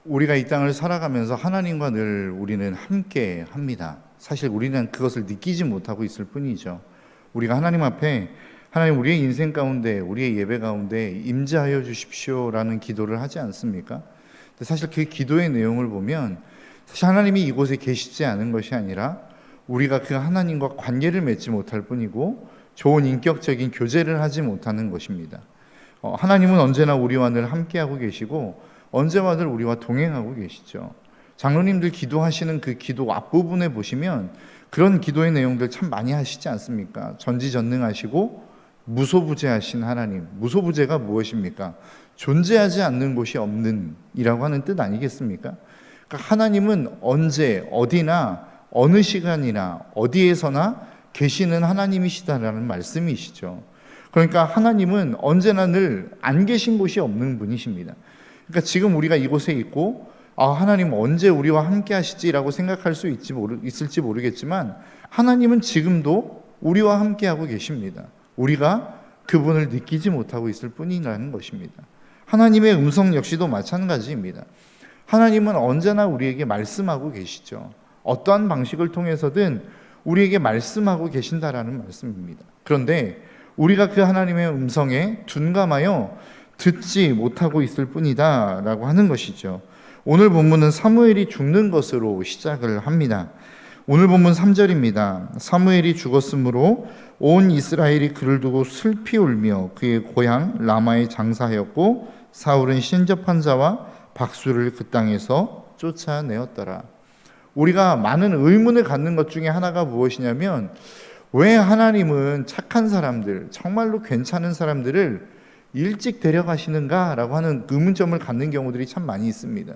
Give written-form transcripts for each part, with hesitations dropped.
우리가 이 땅을 살아가면서 하나님과 늘 우리는 함께 합니다. 사실 우리는 그것을 느끼지 못하고 있을 뿐이죠. 우리가 하나님 앞에 하나님 우리의 인생 가운데 우리의 예배 가운데 임재하여 주십시오라는 기도를 하지 않습니까? 근데 사실 그 기도의 내용을 보면 사실 하나님이 이곳에 계시지 않은 것이 아니라 우리가 그 하나님과 관계를 맺지 못할 뿐이고 좋은 인격적인 교제를 하지 못하는 것입니다. 하나님은 언제나 우리와 늘 함께하고 계시고 언제와 늘 우리와 동행하고 계시죠. 장로님들 기도하시는 그 기도 앞부분에 보시면 그런 기도의 내용들 참 많이 하시지 않습니까? 전지전능하시고 무소부재하신 하나님. 무소부재가 무엇입니까? 존재하지 않는 곳이 없는 이라고 하는 뜻 아니겠습니까? 그러니까 하나님은 언제 어디나 어느 시간이나 어디에서나 계시는 하나님이시다라는 말씀이시죠. 그러니까 하나님은 언제나 늘 안 계신 곳이 없는 분이십니다. 그러니까 지금 우리가 이곳에 있고 하나님 언제 우리와 함께 하시지라고 생각할 수 있을지 모르겠지만 하나님은 지금도 우리와 함께 하고 계십니다. 우리가 그분을 느끼지 못하고 있을 뿐이라는 것입니다. 하나님의 음성 역시도 마찬가지입니다. 하나님은 언제나 우리에게 말씀하고 계시죠. 어떠한 방식을 통해서든 우리에게 말씀하고 계신다라는 말씀입니다. 그런데 우리가 그 하나님의 음성에 둔감하여 듣지 못하고 있을 뿐이다 라고 하는 것이죠. 오늘 본문은 사무엘이 죽는 것으로 시작을 합니다. 오늘 본문 3절입니다. 사무엘이 죽었으므로 온 이스라엘이 그를 두고 슬피 울며 그의 고향 라마에 장사하였고 사울은 신접한 자와 박수를 그 땅에서 쫓아내었더라. 우리가 많은 의문을 갖는 것 중에 하나가 무엇이냐면 왜 하나님은 착한 사람들, 정말로 괜찮은 사람들을 일찍 데려가시는가 라고 하는 의문점을 갖는 경우들이 참 많이 있습니다.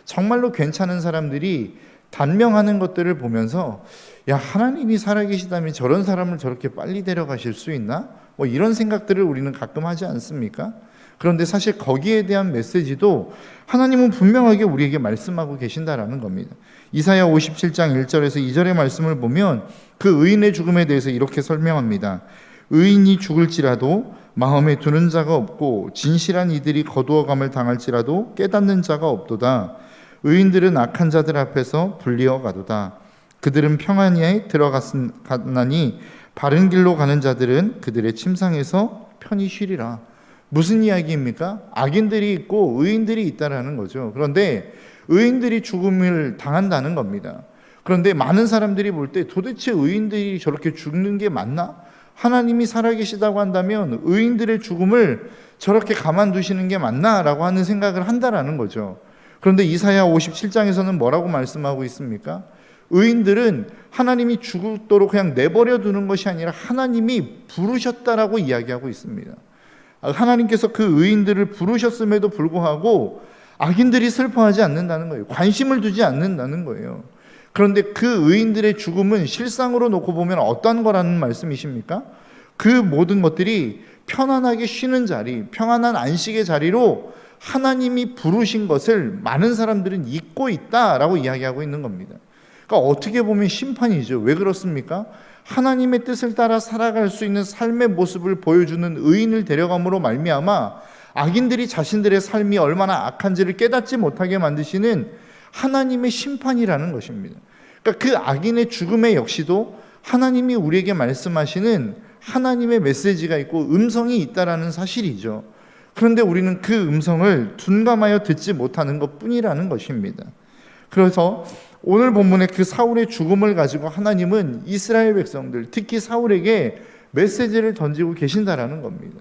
정말로 괜찮은 사람들이 단명하는 것들을 보면서 하나님이 살아계시다면 저런 사람을 저렇게 빨리 데려가실 수 있나? 이런 생각들을 우리는 가끔 하지 않습니까? 그런데 사실 거기에 대한 메시지도 하나님은 분명하게 우리에게 말씀하고 계신다라는 겁니다. 이사야 57장 1절에서 2절의 말씀을 보면 그 의인의 죽음에 대해서 이렇게 설명합니다. 의인이 죽을지라도 마음에 두는 자가 없고 진실한 이들이 거두어감을 당할지라도 깨닫는 자가 없도다. 의인들은 악한 자들 앞에서 불리어 가도다. 그들은 평안히 들어갔나니 바른 길로 가는 자들은 그들의 침상에서 편히 쉬리라. 무슨 이야기입니까? 악인들이 있고 의인들이 있다라는 거죠. 그런데 의인들이 죽음을 당한다는 겁니다. 그런데 많은 사람들이 볼 때 도대체 의인들이 저렇게 죽는 게 맞나? 하나님이 살아계시다고 한다면 의인들의 죽음을 저렇게 가만두시는 게 맞나? 라고 하는 생각을 한다라는 거죠. 그런데 이사야 57장에서는 뭐라고 말씀하고 있습니까? 의인들은 하나님이 죽도록 그냥 내버려 두는 것이 아니라 하나님이 부르셨다라고 이야기하고 있습니다. 하나님께서 그 의인들을 부르셨음에도 불구하고 악인들이 슬퍼하지 않는다는 거예요. 관심을 두지 않는다는 거예요. 그런데 그 의인들의 죽음은 실상으로 놓고 보면 어떤 거라는 말씀이십니까? 그 모든 것들이 편안하게 쉬는 자리, 평안한 안식의 자리로 하나님이 부르신 것을 많은 사람들은 잊고 있다라고 이야기하고 있는 겁니다. 그러니까 어떻게 보면 심판이죠. 왜 그렇습니까? 하나님의 뜻을 따라 살아갈 수 있는 삶의 모습을 보여주는 의인을 데려감으로 말미암아 악인들이 자신들의 삶이 얼마나 악한지를 깨닫지 못하게 만드시는 하나님의 심판이라는 것입니다. 그러니까 그 악인의 죽음에 역시도 하나님이 우리에게 말씀하시는 하나님의 메시지가 있고 음성이 있다라는 사실이죠. 그런데 우리는 그 음성을 둔감하여 듣지 못하는 것뿐이라는 것입니다. 그래서 오늘 본문의 그 사울의 죽음을 가지고 하나님은 이스라엘 백성들, 특히 사울에게 메시지를 던지고 계신다라는 겁니다.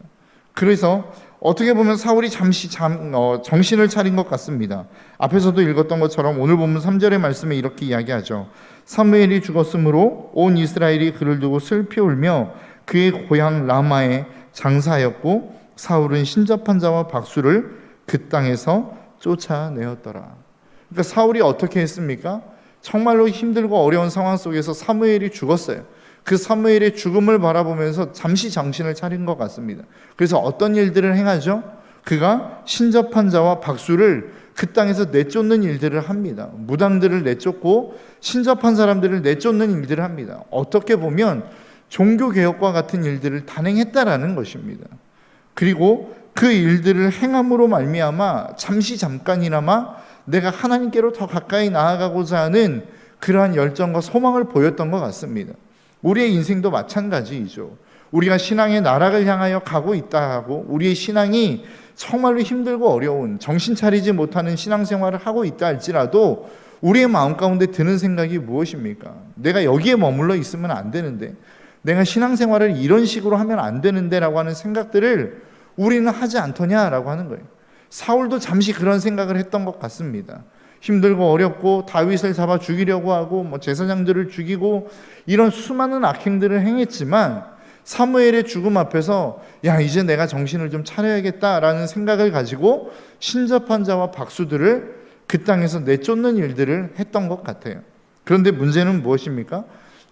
그래서 어떻게 보면 사울이 잠시 정신을 차린 것 같습니다. 앞에서도 읽었던 것처럼 오늘 본문 3절의 말씀에 이렇게 이야기하죠. 사무엘이 죽었으므로 온 이스라엘이 그를 두고 슬피 울며 그의 고향 라마에 장사하였고 사울은 신접한 자와 박수를 그 땅에서 쫓아내었더라. 그러니까 사울이 어떻게 했습니까? 정말로 힘들고 어려운 상황 속에서 사무엘이 죽었어요. 그 사무엘의 죽음을 바라보면서 잠시 정신을 차린 것 같습니다. 그래서 어떤 일들을 행하죠? 그가 신접한 자와 박수를 그 땅에서 내쫓는 일들을 합니다. 무당들을 내쫓고 신접한 사람들을 내쫓는 일들을 합니다. 어떻게 보면 종교개혁과 같은 일들을 단행했다라는 것입니다. 그리고 그 일들을 행함으로 말미암아 잠깐이나마 내가 하나님께로 더 가까이 나아가고자 하는 그러한 열정과 소망을 보였던 것 같습니다. 우리의 인생도 마찬가지이죠. 우리가 신앙의 나락을 향하여 가고 있다 하고 우리의 신앙이 정말로 힘들고 어려운 정신 차리지 못하는 신앙생활을 하고 있다 할지라도 우리의 마음 가운데 드는 생각이 무엇입니까? 내가 여기에 머물러 있으면 안 되는데, 내가 신앙생활을 이런 식으로 하면 안 되는데 라고 하는 생각들을 우리는 하지 않더냐라고 하는 거예요. 사울도 잠시 그런 생각을 했던 것 같습니다. 힘들고 어렵고 다윗을 잡아 죽이려고 하고 제사장들을 죽이고 이런 수많은 악행들을 행했지만 사무엘의 죽음 앞에서 야, 이제 내가 정신을 좀 차려야겠다라는 생각을 가지고 신접한 자와 박수들을 그 땅에서 내쫓는 일들을 했던 것 같아요. 그런데 문제는 무엇입니까?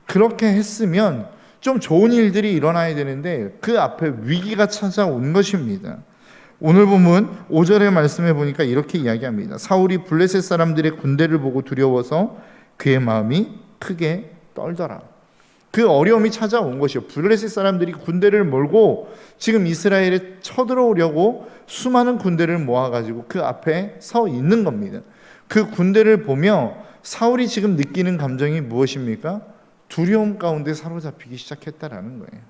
그렇게 했으면 좀 좋은 일들이 일어나야 되는데 그 앞에 위기가 찾아온 것입니다. 오늘 본문 5절의 말씀에 보니까 이렇게 이야기합니다. 사울이 블레셋 사람들의 군대를 보고 두려워서 그의 마음이 크게 떨더라. 그 어려움이 찾아온 것이요. 블레셋 사람들이 군대를 몰고 지금 이스라엘에 쳐들어오려고 수많은 군대를 모아가지고 그 앞에 서 있는 겁니다. 그 군대를 보며 사울이 지금 느끼는 감정이 무엇입니까? 두려움 가운데 사로잡히기 시작했다라는 거예요.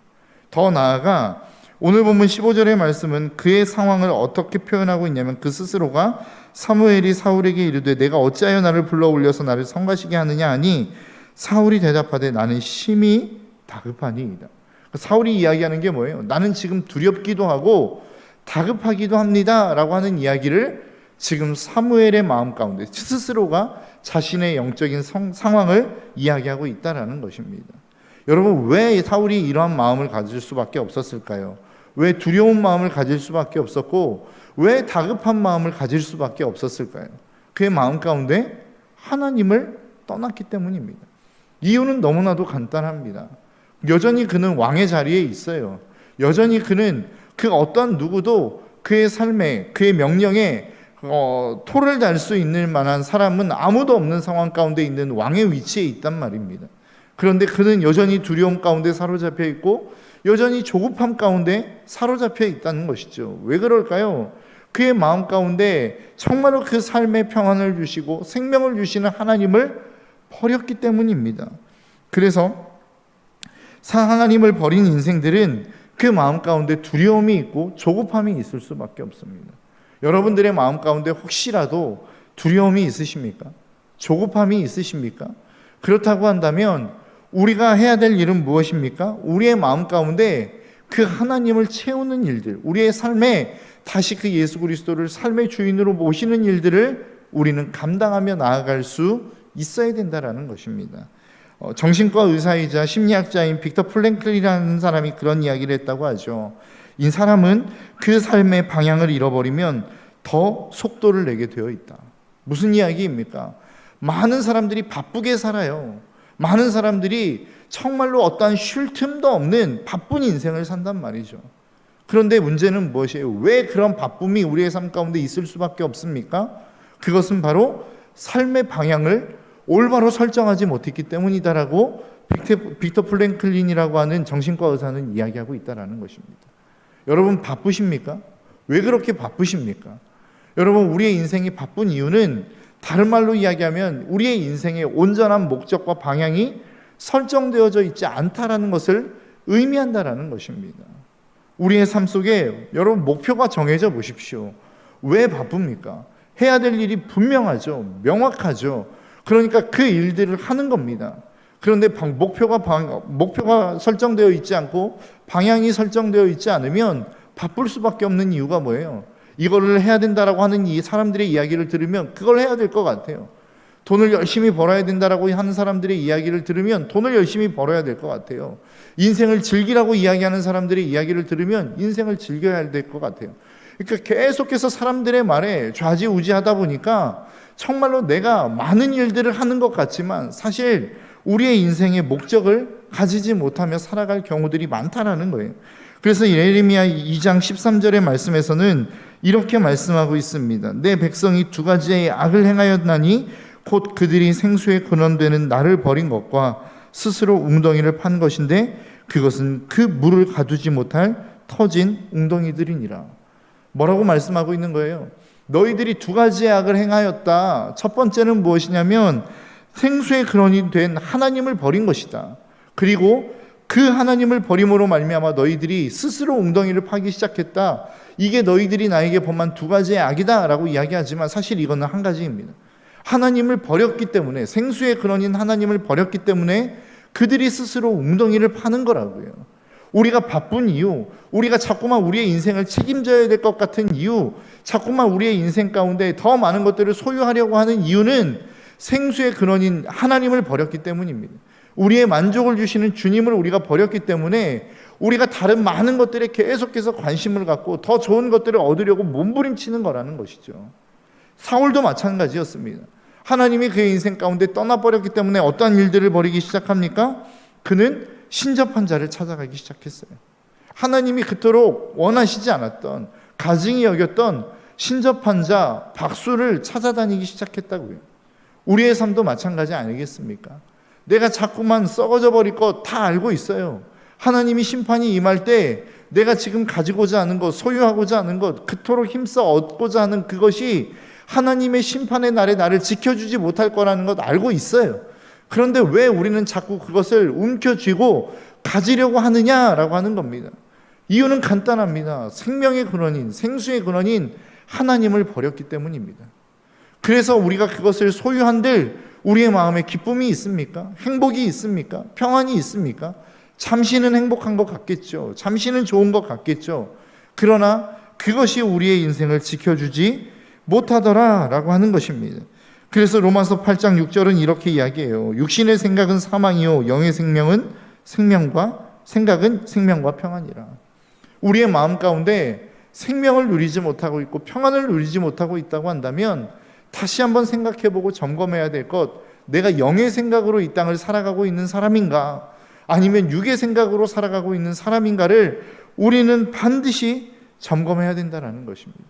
더 나아가 오늘 본문 15절의 말씀은 그의 상황을 어떻게 표현하고 있냐면 그 스스로가 사무엘이 사울에게 이르되 내가 어찌하여 나를 불러 올려서 나를 성가시게 하느냐 하니 사울이 대답하되 나는 심히 다급하니이다. 사울이 이야기하는 게 뭐예요? 나는 지금 두렵기도 하고 다급하기도 합니다 라고 하는 이야기를 지금 사무엘의 마음 가운데 스스로가 자신의 영적인 상황을 이야기하고 있다는 것입니다. 여러분, 왜 사울이 이러한 마음을 가질 수밖에 없었을까요? 왜 두려운 마음을 가질 수밖에 없었고 왜 다급한 마음을 가질 수밖에 없었을까요? 그의 마음 가운데 하나님을 떠났기 때문입니다. 이유는 너무나도 간단합니다. 여전히 그는 왕의 자리에 있어요. 여전히 그는 그 어떤 누구도 그의 삶에, 그의 명령에 토를 달 수 있는 만한 사람은 아무도 없는 상황 가운데 있는 왕의 위치에 있단 말입니다. 그런데 그는 여전히 두려움 가운데 사로잡혀 있고 여전히 조급함 가운데 사로잡혀 있다는 것이죠. 왜 그럴까요? 그의 마음 가운데 정말로 그 삶의 평안을 주시고 생명을 주시는 하나님을 버렸기 때문입니다. 그래서 하나님을 버린 인생들은 그 마음 가운데 두려움이 있고 조급함이 있을 수밖에 없습니다. 여러분들의 마음 가운데 혹시라도 두려움이 있으십니까? 조급함이 있으십니까? 그렇다고 한다면 우리가 해야 될 일은 무엇입니까? 우리의 마음 가운데 그 하나님을 채우는 일들, 우리의 삶에 다시 그 예수 그리스도를 삶의 주인으로 모시는 일들을 우리는 감당하며 나아갈 수 있어야 된다는 것입니다. 정신과 의사이자 심리학자인 빅터 플랭클이라는 사람이 그런 이야기를 했다고 하죠. 이 사람은 그 삶의 방향을 잃어버리면 더 속도를 내게 되어 있다. 무슨 이야기입니까? 많은 사람들이 바쁘게 살아요. 많은 사람들이 정말로 어떠한 쉴 틈도 없는 바쁜 인생을 산단 말이죠. 그런데 문제는 무엇이에요? 왜 그런 바쁨이 우리의 삶 가운데 있을 수밖에 없습니까? 그것은 바로 삶의 방향을 올바로 설정하지 못했기 때문이다라고 빅터 플랭클린이라고 하는 정신과 의사는 이야기하고 있다는 것입니다. 여러분, 바쁘십니까? 왜 그렇게 바쁘십니까? 여러분, 우리의 인생이 바쁜 이유는 다른 말로 이야기하면 우리의 인생의 온전한 목적과 방향이 설정되어져 있지 않다라는 것을 의미한다라는 것입니다. 우리의 삶 속에 여러분 목표가 정해져 보십시오. 왜 바쁩니까? 해야 될 일이 분명하죠. 명확하죠. 그러니까 그 일들을 하는 겁니다. 그런데 목표가 설정되어 있지 않고 방향이 설정되어 있지 않으면 바쁠 수밖에 없는 이유가 뭐예요? 이거를 해야 된다라고 하는 이 사람들의 이야기를 들으면 그걸 해야 될 것 같아요. 돈을 열심히 벌어야 된다라고 하는 사람들의 이야기를 들으면 돈을 열심히 벌어야 될 것 같아요. 인생을 즐기라고 이야기하는 사람들의 이야기를 들으면 인생을 즐겨야 될 것 같아요. 그러니까 계속해서 사람들의 말에 좌지우지하다 보니까 정말로 내가 많은 일들을 하는 것 같지만 사실 우리의 인생의 목적을 가지지 못하며 살아갈 경우들이 많다라는 거예요. 그래서 예레미야 2장 13절의 말씀에서는 이렇게 말씀하고 있습니다. 내 백성이 두 가지의 악을 행하였나니 곧 그들이 생수에 근원되는 나를 버린 것과 스스로 웅덩이를 판 것인데 그것은 그 물을 가두지 못할 터진 웅덩이들이니라. 뭐라고 말씀하고 있는 거예요? 너희들이 두 가지의 악을 행하였다. 첫 번째는 무엇이냐면 생수의 근원이 된 하나님을 버린 것이다. 그리고 그 하나님을 버림으로 말미암아 너희들이 스스로 웅덩이를 파기 시작했다. 이게 너희들이 나에게 범한 두 가지의 악이다 라고 이야기하지만 사실 이거는 한 가지입니다. 하나님을 버렸기 때문에, 생수의 근원인 하나님을 버렸기 때문에 그들이 스스로 웅덩이를 파는 거라고요. 우리가 바쁜 이유, 우리가 자꾸만 우리의 인생을 책임져야 될 것 같은 이유, 자꾸만 우리의 인생 가운데 더 많은 것들을 소유하려고 하는 이유는 생수의 근원인 하나님을 버렸기 때문입니다. 우리의 만족을 주시는 주님을 우리가 버렸기 때문에 우리가 다른 많은 것들에 계속해서 관심을 갖고 더 좋은 것들을 얻으려고 몸부림치는 거라는 것이죠. 사울도 마찬가지였습니다. 하나님이 그의 인생 가운데 떠나버렸기 때문에 어떠한 일들을 벌이기 시작합니까? 그는 신접한 자를 찾아가기 시작했어요. 하나님이 그토록 원하시지 않았던, 가증히 여겼던 신접한 자 박수를 찾아다니기 시작했다고요. 우리의 삶도 마찬가지 아니겠습니까? 내가 자꾸만 썩어져 버릴 거 다 알고 있어요. 하나님이 심판이 임할 때 내가 지금 가지고자 하는 것, 소유하고자 하는 것, 그토록 힘써 얻고자 하는 그것이 하나님의 심판의 날에 나를 지켜주지 못할 거라는 것 알고 있어요. 그런데 왜 우리는 자꾸 그것을 움켜쥐고 가지려고 하느냐라고 하는 겁니다. 이유는 간단합니다. 생명의 근원인, 생수의 근원인 하나님을 버렸기 때문입니다. 그래서 우리가 그것을 소유한들 우리의 마음에 기쁨이 있습니까? 행복이 있습니까? 평안이 있습니까? 잠시는 행복한 것 같겠죠. 잠시는 좋은 것 같겠죠. 그러나 그것이 우리의 인생을 지켜주지 못하더라라고 하는 것입니다. 그래서 로마서 8장 6절은 이렇게 이야기해요. 육신의 생각은 사망이요 영의 생명은 생각은 생명과 평안이라. 우리의 마음 가운데 생명을 누리지 못하고 있고 평안을 누리지 못하고 있다고 한다면 다시 한번 생각해보고 점검해야 될 것, 내가 영의 생각으로 이 땅을 살아가고 있는 사람인가 아니면 육의 생각으로 살아가고 있는 사람인가를 우리는 반드시 점검해야 된다는 것입니다.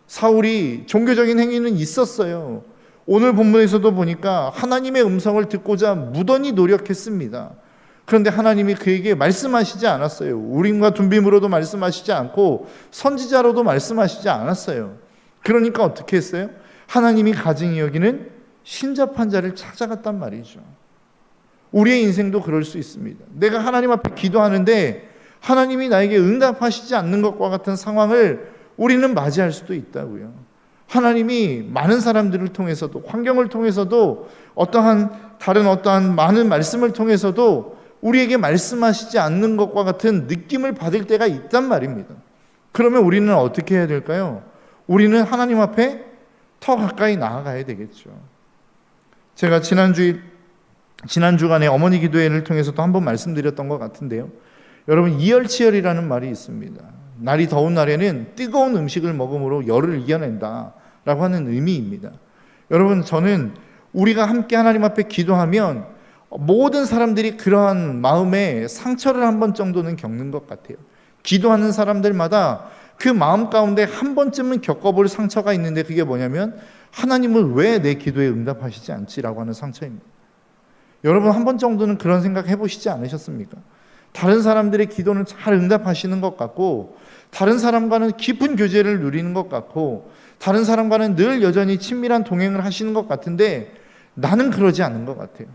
사울이 종교적인 행위는 있었어요. 오늘 본문에서도 보니까 하나님의 음성을 듣고자 무던히 노력했습니다. 그런데 하나님이 그에게 말씀하시지 않았어요. 우림과 둠빔으로도 말씀하시지 않고 선지자로도 말씀하시지 않았어요. 그러니까 어떻게 했어요? 하나님이 가증히 여기는 신접한 자를 찾아갔단 말이죠. 우리의 인생도 그럴 수 있습니다. 내가 하나님 앞에 기도하는데 하나님이 나에게 응답하시지 않는 것과 같은 상황을 우리는 맞이할 수도 있다고요. 하나님이 많은 사람들을 통해서도, 환경을 통해서도, 다른 어떠한 많은 말씀을 통해서도 우리에게 말씀하시지 않는 것과 같은 느낌을 받을 때가 있단 말입니다. 그러면 우리는 어떻게 해야 될까요? 우리는 하나님 앞에 더 가까이 나아가야 되겠죠. 제가 지난 주간에 어머니 기도회를 통해서도 한번 말씀드렸던 것 같은데요. 여러분, 이열치열이라는 말이 있습니다. 날이 더운 날에는 뜨거운 음식을 먹음으로 열을 이겨낸다 라고 하는 의미입니다. 여러분, 저는 우리가 함께 하나님 앞에 기도하면 모든 사람들이 그러한 마음의 상처를 한 번 정도는 겪는 것 같아요. 기도하는 사람들마다 그 마음 가운데 한 번쯤은 겪어볼 상처가 있는데 그게 뭐냐면 하나님은 왜 내 기도에 응답하시지 않지라고 하는 상처입니다. 여러분, 한 번 정도는 그런 생각 해보시지 않으셨습니까? 다른 사람들의 기도는 잘 응답하시는 것 같고 다른 사람과는 깊은 교제를 누리는 것 같고 다른 사람과는 늘 여전히 친밀한 동행을 하시는 것 같은데 나는 그러지 않은 것 같아요.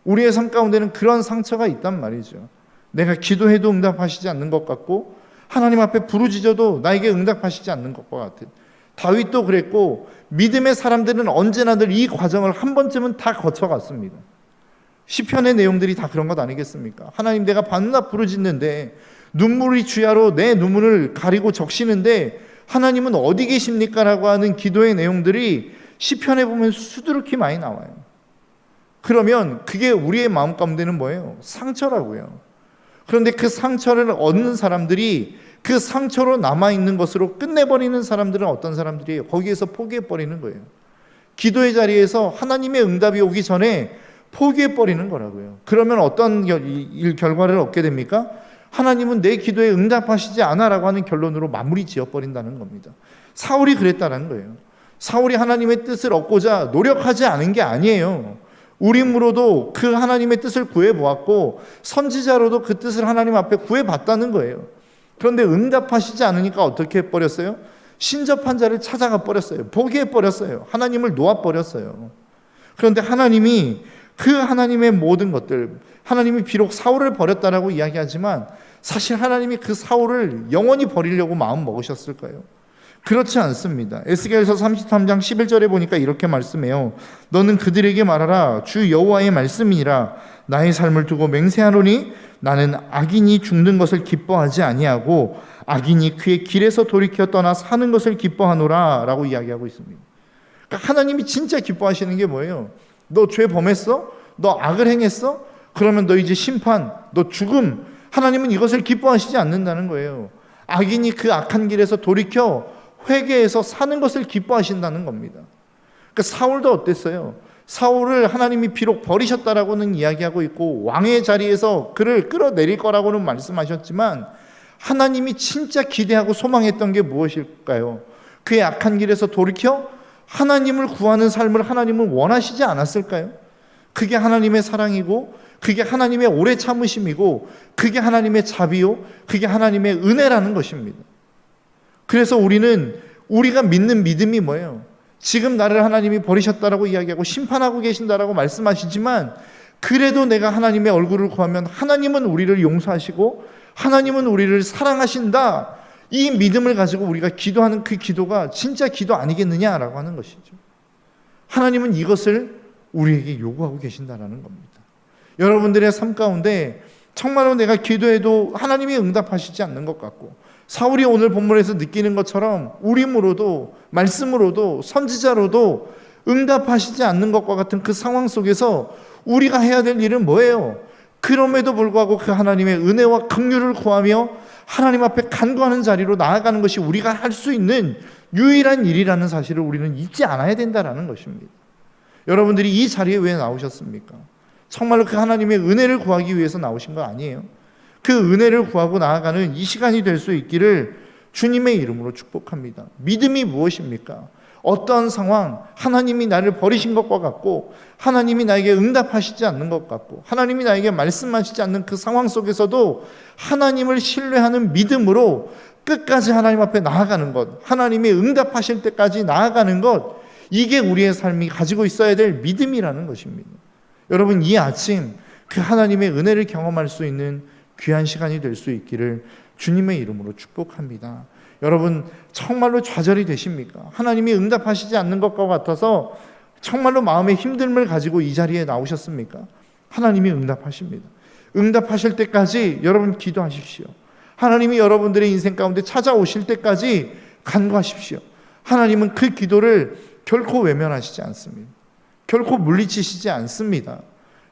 우리의 삶 가운데는 그런 상처가 있단 말이죠. 내가 기도해도 응답하시지 않는 것 같고 하나님 앞에 부르짖어도 나에게 응답하시지 않는 것과 같은. 다윗도 그랬고 믿음의 사람들은 언제나 늘 이 과정을 한 번쯤은 다 거쳐갔습니다. 시편의 내용들이 다 그런 것 아니겠습니까? 하나님, 내가 밤낮 부르짖는데 눈물이 주야로 내 눈물을 가리고 적시는데 하나님은 어디 계십니까? 라고 하는 기도의 내용들이 시편에 보면 수두룩히 많이 나와요. 그러면 그게 우리의 마음 가운데는 뭐예요? 상처라고요. 그런데 그 상처를 얻는 사람들이 그 상처로 남아있는 것으로 끝내버리는 사람들은 어떤 사람들이에요? 거기에서 포기해버리는 거예요. 기도의 자리에서 하나님의 응답이 오기 전에 포기해버리는 거라고요. 그러면 어떤 결과를 얻게 됩니까? 하나님은 내 기도에 응답하시지 않아라고 하는 결론으로 마무리 지어버린다는 겁니다. 사울이 그랬다는 거예요. 사울이 하나님의 뜻을 얻고자 노력하지 않은 게 아니에요. 우림으로도 그 하나님의 뜻을 구해보았고 선지자로도 그 뜻을 하나님 앞에 구해봤다는 거예요. 그런데 응답하시지 않으니까 어떻게 해버렸어요? 신접한 자를 찾아가 버렸어요. 포기해 버렸어요. 하나님을 놓아 버렸어요. 그런데 하나님이 그 하나님의 모든 것들, 하나님이 비록 사울을 버렸다라고 이야기하지만 사실 하나님이 그 사울을 영원히 버리려고 마음 먹으셨을까요? 그렇지 않습니다. 에스겔서 33장 11절에 보니까 이렇게 말씀해요. 너는 그들에게 말하라. 주 여호와의 말씀이니라. 나의 삶을 두고 맹세하노니 나는 악인이 죽는 것을 기뻐하지 아니하고 악인이 그의 길에서 돌이켜 떠나 사는 것을 기뻐하노라 라고 이야기하고 있습니다. 그러니까 하나님이 진짜 기뻐하시는 게 뭐예요? 너 죄 범했어? 너 악을 행했어? 그러면 너 이제 심판, 너 죽음. 하나님은 이것을 기뻐하시지 않는다는 거예요. 악인이 그 악한 길에서 돌이켜 회개해서 사는 것을 기뻐하신다는 겁니다. 그러니까 사울도 어땠어요? 사울을 하나님이 비록 버리셨다라고는 이야기하고 있고 왕의 자리에서 그를 끌어내릴 거라고는 말씀하셨지만 하나님이 진짜 기대하고 소망했던 게 무엇일까요? 그의 악한 길에서 돌이켜 하나님을 구하는 삶을 하나님은 원하시지 않았을까요? 그게 하나님의 사랑이고 그게 하나님의 오래 참으심이고 그게 하나님의 자비요 그게 하나님의 은혜라는 것입니다. 그래서 우리가 믿는 믿음이 뭐예요? 지금 나를 하나님이 버리셨다라고 이야기하고 심판하고 계신다라고 말씀하시지만 그래도 내가 하나님의 얼굴을 구하면 하나님은 우리를 용서하시고 하나님은 우리를 사랑하신다. 이 믿음을 가지고 우리가 기도하는 그 기도가 진짜 기도 아니겠느냐라고 하는 것이죠. 하나님은 이것을 우리에게 요구하고 계신다라는 겁니다. 여러분들의 삶 가운데 정말로 내가 기도해도 하나님이 응답하시지 않는 것 같고 사울이 오늘 본문에서 느끼는 것처럼 우림으로도 말씀으로도 선지자로도 응답하시지 않는 것과 같은 그 상황 속에서 우리가 해야 될 일은 뭐예요? 그럼에도 불구하고 그 하나님의 은혜와 긍휼을 구하며 하나님 앞에 간구하는 자리로 나아가는 것이 우리가 할 수 있는 유일한 일이라는 사실을 우리는 잊지 않아야 된다는 것입니다. 여러분들이 이 자리에 왜 나오셨습니까? 정말로 그 하나님의 은혜를 구하기 위해서 나오신 거 아니에요? 그 은혜를 구하고 나아가는 이 시간이 될 수 있기를 주님의 이름으로 축복합니다. 믿음이 무엇입니까? 어떠한 상황, 하나님이 나를 버리신 것과 같고 하나님이 나에게 응답하시지 않는 것 같고 하나님이 나에게 말씀하시지 않는 그 상황 속에서도 하나님을 신뢰하는 믿음으로 끝까지 하나님 앞에 나아가는 것, 하나님이 응답하실 때까지 나아가는 것, 이게 우리의 삶이 가지고 있어야 될 믿음이라는 것입니다. 여러분, 이 아침 그 하나님의 은혜를 경험할 수 있는 귀한 시간이 될 수 있기를 주님의 이름으로 축복합니다. 여러분, 정말로 좌절이 되십니까? 하나님이 응답하시지 않는 것과 같아서 정말로 마음의 힘듦을 가지고 이 자리에 나오셨습니까? 하나님이 응답하십니다. 응답하실 때까지 여러분 기도하십시오. 하나님이 여러분들의 인생 가운데 찾아오실 때까지 간구하십시오. 하나님은 그 기도를 결코 외면하시지 않습니다. 결코 물리치시지 않습니다.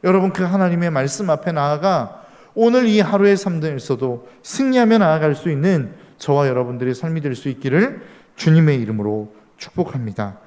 여러분, 그 하나님의 말씀 앞에 나아가 오늘 이 하루의 삶에서도 승리하며 나아갈 수 있는 저와 여러분들의 삶이 될 수 있기를 주님의 이름으로 축복합니다.